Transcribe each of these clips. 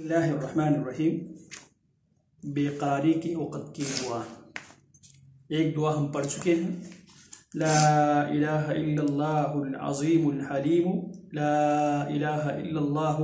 اللہ الرحمن الرحیم۔ بے قراری کی وقت کی دعا۔ ایک دعا ہم پڑھ چکے ہیں، لا الہ الا اللہ العظیم الحلیم، لا الہ الا اللہ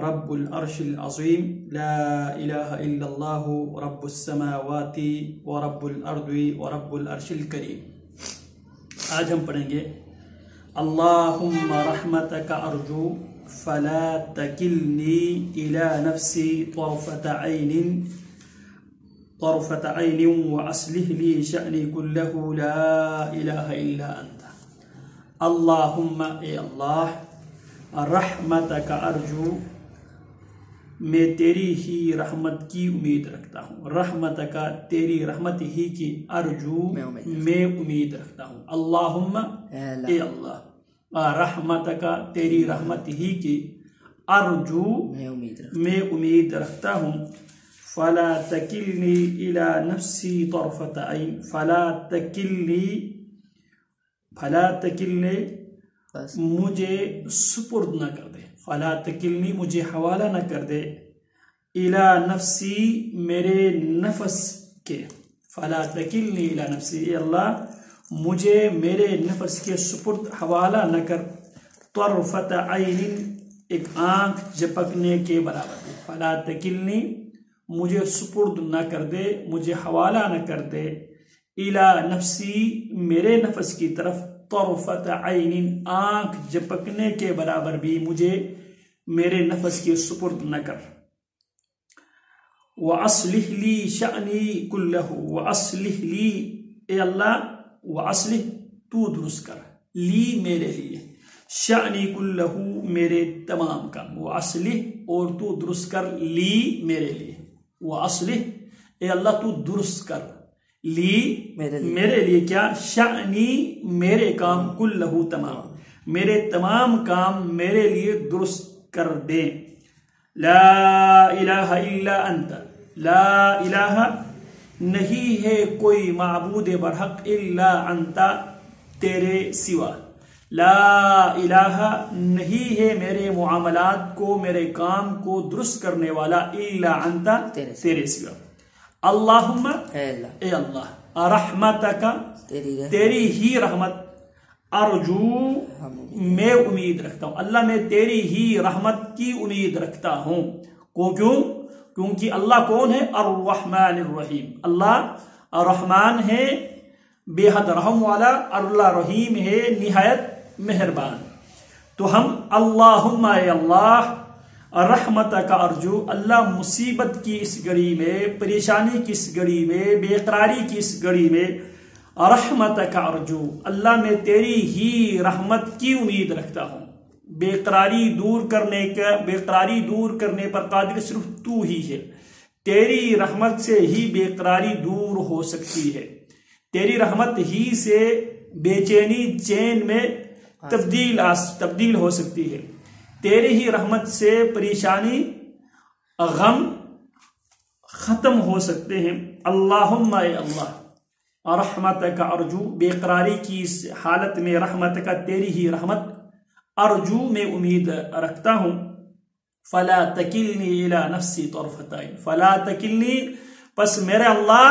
رب العرش العظیم، لا الہ الا اللہ رب السماوات ورب الارض ورب العرش الکریم۔ آج ہم پڑھیں گے اللہم رحمتک ارجو فلا تکلنی الی نفسی طرفة عین واصلح لی شأنی کلہ لا الہ الا انت۔ اللہم، اے اللہ، رحمتک ارجو، میں تیری ہی رحمت کی امید رکھتا ہوں۔ رحمتک، تیری رحمت ہی کی، ارجو، میں امید رکھتا ہوں۔ اللہم، اے اللہ، رحمتک، تیری رحمت ہی کی، ارجو، میں امید رکھتا ہوں۔ فلا تکلنی الی نفسی طرفة عین، فلا تکلنی مجھے سپرد نہ کر دے، فلا تکلنی مجھے حوالہ نہ کر دے، الی نفسی میرے نفس کے، فلا تکلنی الی نفسی، اے اللہ مجھے میرے نفس کے سپرد حوالہ نہ کر، طرفة عین، ایک آنکھ جھپکنے کے برابر، فلا تکلنی مجھے سپرد نہ کر دے، مجھے حوالہ نہ کر دے، الی نفسی میرے نفس کی طرف، طرفة عین، آنکھ جھپکنے کے برابر بھی مجھے میرے نفس کے سپرد نہ کر۔ وَأَصْلِحْ لِي شَأْنِي كُلَّهُ، وَأَصْلِحْ لِي، اے اللہ، وَأَصْلِحْ تو درست کر، لی میرے لیے، شأنی کلہ میرے تمام کام، وَأَصْلِحْ اور تو درست کر، لی میرے لیے، وَأَصْلِحْ اے اللہ تو درست کر، لی میرے لیے کیا، شأنی میرے کام، کلہ تمام، میرے تمام کام میرے لیے درست کر دے۔ لا الہ الا انت، لا الہ نہیں ہے کوئی معبود برحق الا انت تیرے سوا، لا الہ نہیں ہے میرے معاملات کو، میرے کام کو درست کرنے والا، الا انت تیرے سوا۔ اللہم، اے اللہ، رحمتک، تیری ہی رحمت، ارجو، میں امید رکھتا ہوں، اللہ میں تیری ہی رحمت کی امید رکھتا ہوں۔ کیونکہ اللہ کون ہے؟ الرحمن الرحیم، اللہ رحمان ہے، بے حد رحم والا، اللہ رحیم ہے، نہایت مہربان۔ تو ہم اللہم، اے اللہ، رحمتک ارجو، اللہ مصیبت کی اس گھڑی میں، پریشانی کی اس گھڑی میں، بے قراری کی اس گھڑی میں، رحمتک ارجو، اللہ میں تیری ہی رحمت کی امید رکھتا ہوں۔ بے قراری دور کرنے پر قادر صرف تو ہی ہے، تیری رحمت سے ہی بے قراری دور ہو سکتی ہے، تیری رحمت ہی سے بے چینی چین میں تبدیل ہو سکتی ہے، تیری ہی رحمت سے پریشانی غم ختم ہو سکتے ہیں۔ اللہم، اے اللہ، رحمتک ارجو، بے قراری کی اس حالت میں، رحمتک، تیری ہی رحمت، ارجو، میں امید رکھتا ہوں، فلا تکلنی الی نفسی طرفة عین، فلا تکلنی، پس میرے اللہ،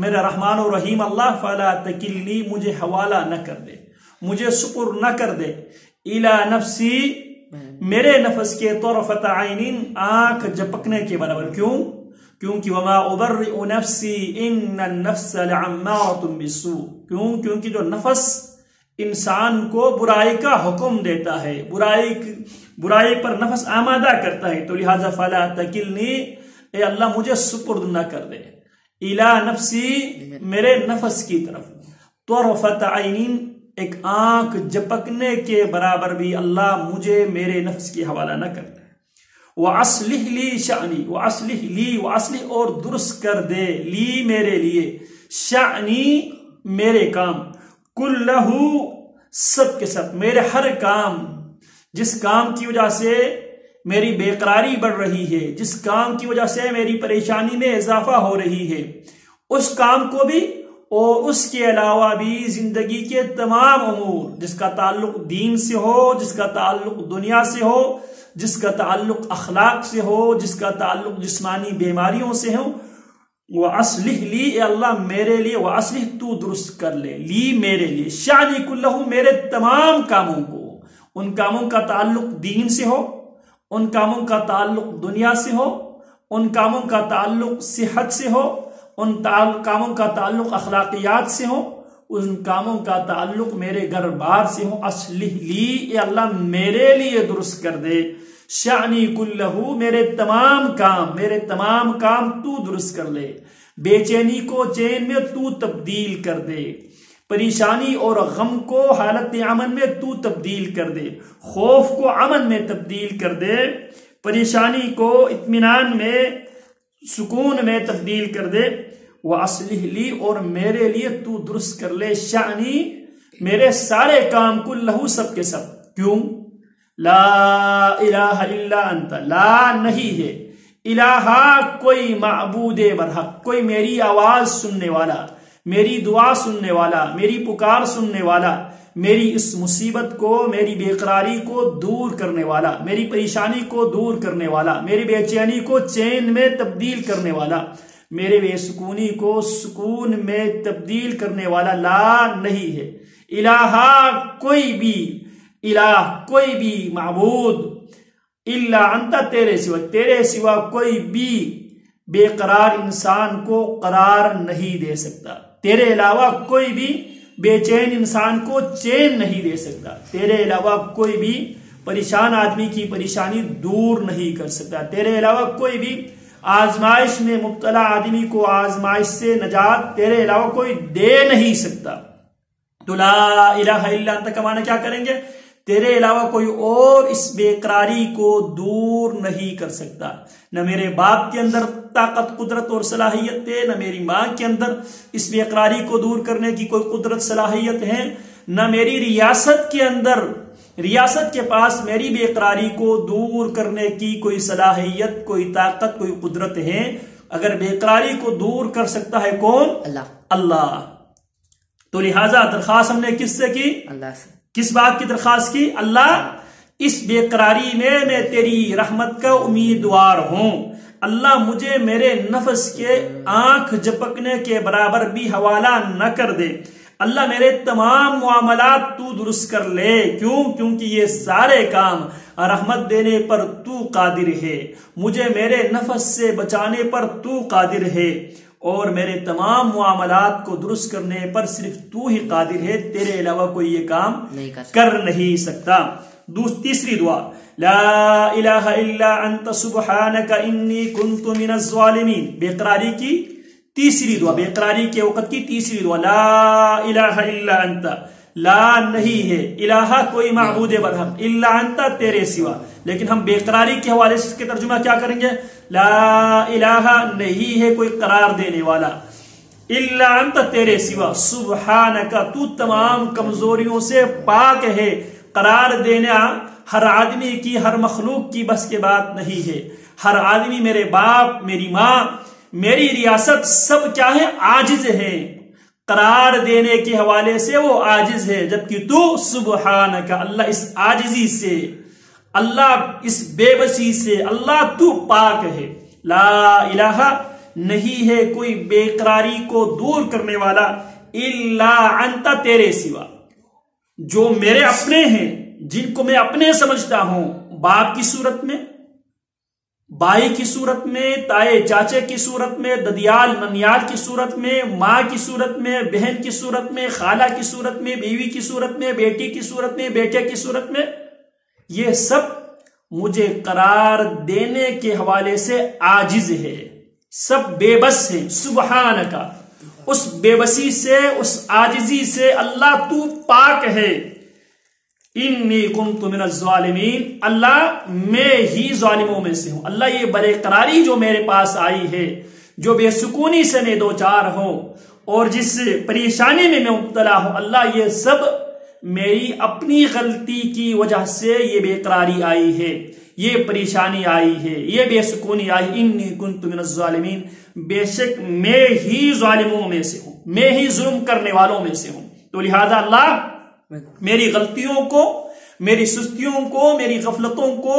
میرے رحمان و رحیم اللہ، فلا تکلنی مجھے حوالہ نہ کر دے، مجھے سپر نہ کر دے، الی نفسی میرے نفس کے، طرفة عین، آنکھ جھپکنے کے برابر۔ کیونکہ وما ابرئ نفسی ان النفس لعمارۃ بالسوء، کیونکہ جو نفس انسان کو برائی کا حکم دیتا ہے، برائی پر نفس آمادہ کرتا ہے، تو لہذا فلا تکلنی، اے اللہ مجھے سپرد نہ کر دے، الی نفسی میرے نفس کی طرف، طرفة عین، ایک آنکھ جھپکنے کے برابر بھی اللہ مجھے میرے نفس کی حوالہ نہ کر دے۔ وَأَصْلِحْ لِي شَأْنِي، وَأَصْلِحْ لِي، وَأَصْلِحْ اور درست کر دے، لی میرے لیے، شأنی میرے کام، کلہ سب کے سب، میرے ہر کام، جس کام کی وجہ سے میری بے قراری بڑھ رہی ہے، جس کام کی وجہ سے میری پریشانی میں اضافہ ہو رہی ہے، اس کام کو بھی اور اس کے علاوہ بھی زندگی کے تمام امور، جس کا تعلق دین سے ہو، جس کا تعلق دنیا سے ہو، جس کا تعلق اخلاق سے ہو، جس کا تعلق جسمانی بیماریوں سے ہو، وَأَصْلِحْ لِي، اے اللہ میرے لیے، وَأَصْلِحْ تو درست کر لے، لی میرے لیے، شأنی کلہ میرے تمام کاموں کو، ان کاموں کا تعلق دین سے ہو، ان کاموں کا تعلق دنیا سے ہو، ان کاموں کا تعلق صحت سے ہو، ان کاموں کا تعلق اخلاقیات سے ہو، ان کاموں کا تعلق میرے گھر بار سے ہو، اصلح لی، اے اللہ میرے لیے درست کر دے، شأنی کلہ میرے تمام کام تو درست کر لے، بے چینی کو چین میں تو تبدیل کر دے، پریشانی اور غم کو حالت امن میں تو تبدیل کر دے، خوف کو امن میں تبدیل کر دے، پریشانی کو اطمینان میں، سکون میں تبدیل کر دے، وَأَصْلِحْ لِي، اور میرے لیے تو درست کر لے، شأنی میرے سارے کام، کلہ سب کے سب، کیوں؟ لا الہ الا انت، لا نہیں ہے، الہ کوئی معبود برحق، کوئی میری آواز سننے والا، میری دعا سننے والا، میری پکار سننے والا، میری اس مصیبت کو، میری بے قراری کو دور کرنے والا، میری پریشانی کو دور کرنے والا، میری بے چینی کو چین میں تبدیل کرنے والا، میرے بے سکونی کو سکون میں تبدیل کرنے والا لا نہیں ہے، الہ کوئی بھی معبود الا انت، تیرے سوا کوئی بھی بے قرار انسان کو قرار نہیں دے سکتا، تیرے علاوہ کوئی بھی بے چین انسان کو چین نہیں دے سکتا، تیرے علاوہ کوئی بھی پریشان آدمی کی پریشانی دور نہیں کر سکتا، تیرے علاوہ کوئی بھی آزمائش میں مبتلا آدمی کو آزمائش سے نجات تیرے علاوہ کوئی دے نہیں سکتا۔ تو لا الہ الا انت کا معنی کیا کریں گے؟ تیرے علاوہ کوئی اور اس بے قراری کو دور نہیں کر سکتا، نہ میرے باپ کے اندر طاقت قدرت اور صلاحیت ہے، نہ میری ماں کے اندر اس بے قراری کو دور کرنے کی کوئی قدرت صلاحیت ہے، نہ میری ریاست کے اندر، ریاست کے پاس میری بے قراری کو دور کرنے کی کوئی صلاحیت، کوئی طاقت، کوئی قدرت ہے۔ اگر بے قراری کو دور کر سکتا ہے کون؟ اللہ۔ تو لہٰذا درخواست ہم نے کس سے کی؟ اللہ سے۔ کس بات کی درخواست کی؟ اللہ، اس بے قراری میں تیری رحمت کا امیدوار ہوں، اللہ مجھے میرے نفس کے آنکھ جھپکنے کے برابر بھی حوالہ نہ کر دے، اللہ میرے تمام معاملات تو درست کر لے، کیوں؟ کیونکہ یہ سارے کام رحمت دینے پر تو قادر ہے، مجھے میرے نفس سے بچانے پر تو قادر ہے، اور میرے تمام معاملات کو درست کرنے پر صرف تو ہی قادر ہے، تیرے علاوہ کوئی یہ کام کر نہیں سکتا۔ تیسری دعا، لا الہ الا انت سبحانک انی کنت من الظالمین، بے قراری کی تیسری دعا، بے قراری کے وقت کی تیسری دعا، لا الہ الا انت، لا نہیں ہے، الہ کوئی معبود برحق، الا انت تیرے سوا، لیکن ہم بے قراری کے حوالے سے اس کے ترجمہ کیا کریں گے؟ لا الہ نہیں ہے کوئی قرار دینے والا، الا انت تیرے سوا، سبحانک تو تمام کمزوریوں سے پاک ہے، قرار دینا ہر آدمی کی، ہر مخلوق کی بس کے بات نہیں ہے، ہر آدمی، میرے باپ، میری ماں، میری ریاست، سب کیا ہے؟ عاجز ہے، قرار دینے کے حوالے سے وہ عاجز ہے، جبکہ تو سبحانک، اللہ اس عاجزی سے، اللہ اس بے بسی سے، اللہ تو پاک ہے، لا الہ نہیں ہے کوئی بے قراری کو دور کرنے والا، الا انت تیرے سوا، جو میرے اپنے ہیں، جن کو میں اپنے سمجھتا ہوں، باپ کی صورت میں، بھائی کی صورت میں، تائے چاچے کی صورت میں، ددیال ننیال کی صورت میں، ماں کی صورت میں، بہن کی صورت میں، خالہ کی صورت میں، بیوی کی صورت میں، بیٹی کی صورت میں، بیٹے کی صورت میں، یہ سب مجھے قرار دینے کے حوالے سے عاجز ہے، سب بے بس ہیں، سبحانک، اس بے بسی سے، اس عاجزی سے اللہ تو پاک ہے، انی کنت من الظالمین، اللہ میں ہی ظالموں میں سے ہوں، اللہ یہ بے قراری جو میرے پاس آئی ہے، جو بے سکونی سے میں دوچار ہوں، اور جس پریشانی میں مبتلا ہوں، اللہ یہ سب میری اپنی غلطی کی وجہ سے یہ بے قراری آئی ہے، یہ پریشانی آئی ہے، یہ بے سکونی آئی، انی کنت من الظالمین، بے شک میں ہی ظالموں میں سے ہوں، میں ہی ظلم کرنے والوں میں سے ہوں، تو لہذا اللہ میری غلطیوں کو، میری سستیوں کو، میری غفلتوں کو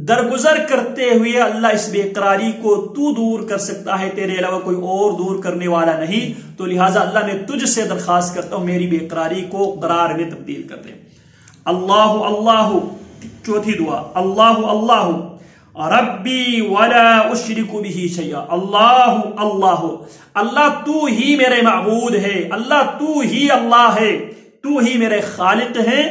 درگزر کرتے ہوئے اللہ اس بے قراری کو تو دور کر سکتا ہے، تیرے علاوہ کوئی اور دور کرنے والا نہیں، تو لہٰذا اللہ میں تجھ سے درخواست کرتا ہوں میری بے قراری کو قرار میں تبدیل کر دے۔ اللہ اللہ، چوتھی دعا، اللہ اللہ ربی ولا اشرک بہ شیئا، اللہ اللہ، اللہ تو ہی میرے معبود ہے، اللہ تو ہی اللہ ہے، تو ہی میرے خالق ہے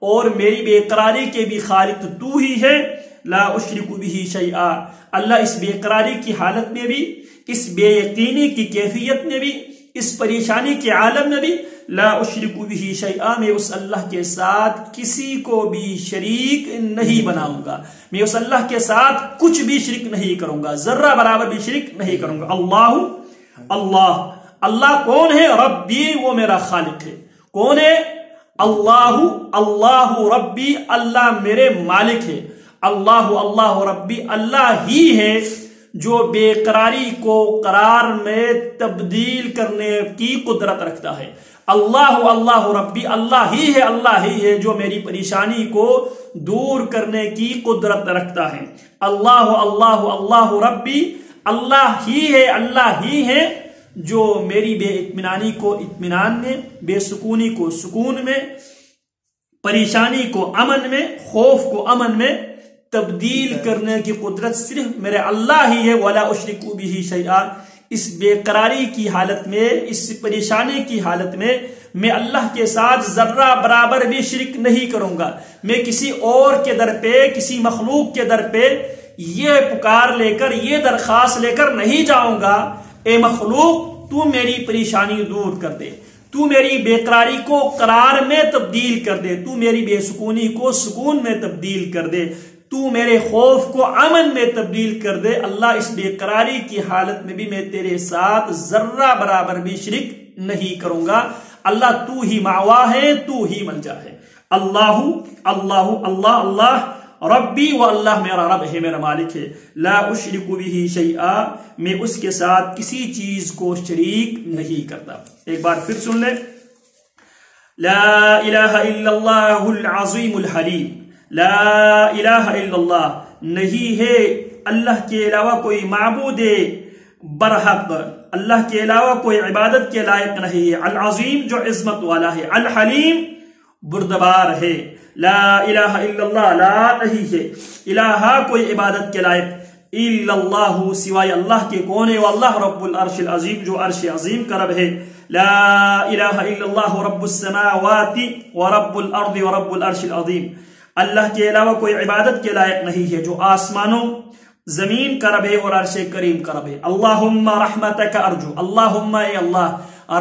اور میری بے قراری کے بھی خالق تو ہی ہے، لا اشرک بہ شیئا، اللہ اس بے قراری کی حالت میں بھی، اس بے یقینی کی کیفیت میں بھی، اس پریشانی کے عالم میں بھی، لا اشرک بہ شیئا، میں اس اللہ کے ساتھ کسی کو بھی شریک نہیں بناؤں گا، میں اس اللہ کے ساتھ کچھ بھی شرک نہیں کروں گا، ذرہ برابر بھی شرک نہیں کروں گا۔ اللہ اللہ، اللہ کون ہے؟ ربی، وہ میرا خالق ہے۔ کون ہے؟ اللہ اللہ ربی، اللہ میرے مالک ہے۔ اللہ اللہ ربی، اللہ ہی ہے جو بے قراری کو قرار میں تبدیل کرنے کی قدرت رکھتا ہے۔ اللہ اللہ ربی، اللہ ہی ہے جو میری پریشانی کو دور کرنے کی قدرت رکھتا ہے۔ اللہ اللہ اللہ ربی، اللہ ہی ہے جو میری بے اطمینانی کو اطمینان میں، بے سکونی کو سکون میں، پریشانی کو امن میں، خوف کو امن میں تبدیل کرنے کی قدرت صرف میرے اللہ ہی ہے۔ ولا اشرک بہ شیئا، اس بے قراری کی حالت میں، اس پریشانی کی حالت میں اللہ کے ساتھ ذرہ برابر بھی شرک نہیں کروں گا۔ میں کسی اور کے در پہ، کسی مخلوق کے در پہ یہ پکار لے کر، یہ درخواست لے کر نہیں جاؤں گا، اے مخلوق تو میری پریشانی دور کر دے، تو میری بے قراری کو قرار میں تبدیل کر دے، تو میری بے سکونی کو سکون میں تبدیل کر دے، تو میرے خوف کو امن میں تبدیل کر دے۔ اللہ اس بے قراری کی حالت میں بھی میں تیرے ساتھ ذرہ برابر بھی شرک نہیں کروں گا۔ اللہ تو ہی معوا ہے، تو ہی ملجا ہے۔ اللہ اللہ اللہ اللہ ربی، و اللہ میرا رب ہے، میرا مالک ہے۔ لا اشرک بہ شیئا، میں اس کے ساتھ کسی چیز کو شریک نہیں کرتا۔ ایک بار پھر سن لیں، لا الہ الا اللہ العظیم الحلیم، لا الہ الا اللہ، نہیں ہے اللہ کے علاوہ کوئی معبود برحق، اللہ کے علاوہ کوئی عبادت کے لائق نہیں ہے، العظیم جو عظمت والا ہے، الحلیم بردبار ہے۔ لا الہ الا اللہ، لا نہیں ہے الہ کوئی عبادت کے لائق الا اللہ، سوائے اللہ کے، کون ہے؟ واللہ رب العرش العظیم، جو عرش عظیم کا رب ہے۔ لا الہ الا اللہ رب السماوات ورب الارض ورب العرش العظیم، اللہ کے علاوہ کوئی عبادت کے لائق نہیں ہے جو آسمانوں زمین کا رب ہے اور عرش کریم کا رب ہے۔ اللہم رحمتک ارجو، اللہم اے اللہ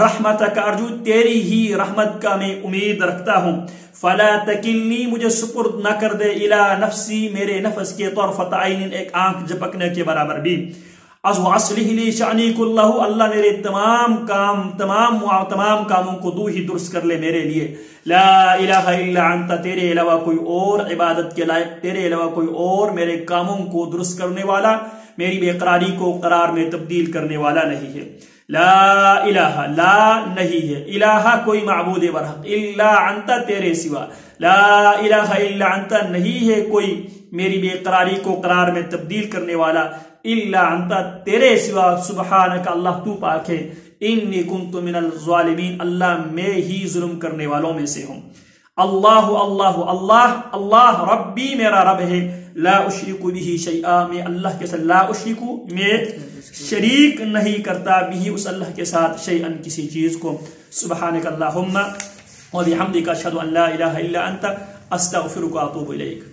رحمتک ارجو، تیری ہی رحمت کا میں امید رکھتا ہوں۔ فلا تکلنی، مجھے سپرد نہ کر دے، الی نفسی، میرے نفس کے طرفۃ عین، ایک آنکھ جھپکنے کے برابر بھی۔ اصلح لی شأنی کلہ، اللہ میرے تمام کاموں کو تو ہی درست کر لے میرے لیے۔ لا الہ الا انت، تیرے علاوہ کوئی اور عبادت کے لائق، تیرے علاوہ کوئی اور میرے کاموں کو درست کرنے والا، میری بے قراری کو قرار میں تبدیل کرنے والا نہیں ہے۔ لا الہ، لا نہیں ہے، الہ کوئی معبود برحق، الا انت تیرے سوا، لا الہ الا انت نہیں ہے کوئی میری بے قراری کو قرار میں تبدیل کرنے والا، الا انت تیرے سوا، سبحانک اللہ تو پاک ہے، انی کنت من الظالمین، اللہ میں ہی ظلم کرنے والوں میں سے ہوں۔ اللہ اللہ اللہ اللہ ربی، میرا رب ہے، لا اشرک بہ شیئا، میں اللہ کے ساتھ، لا اشرک، میں شریک نہیں کرتا بھی اس اللہ کے ساتھ شیئن، کسی چیز کو۔ سبحانک اللہم و بحمدک، اشہد ان لا الہ الا انت، استغفرک و اتوب الیک۔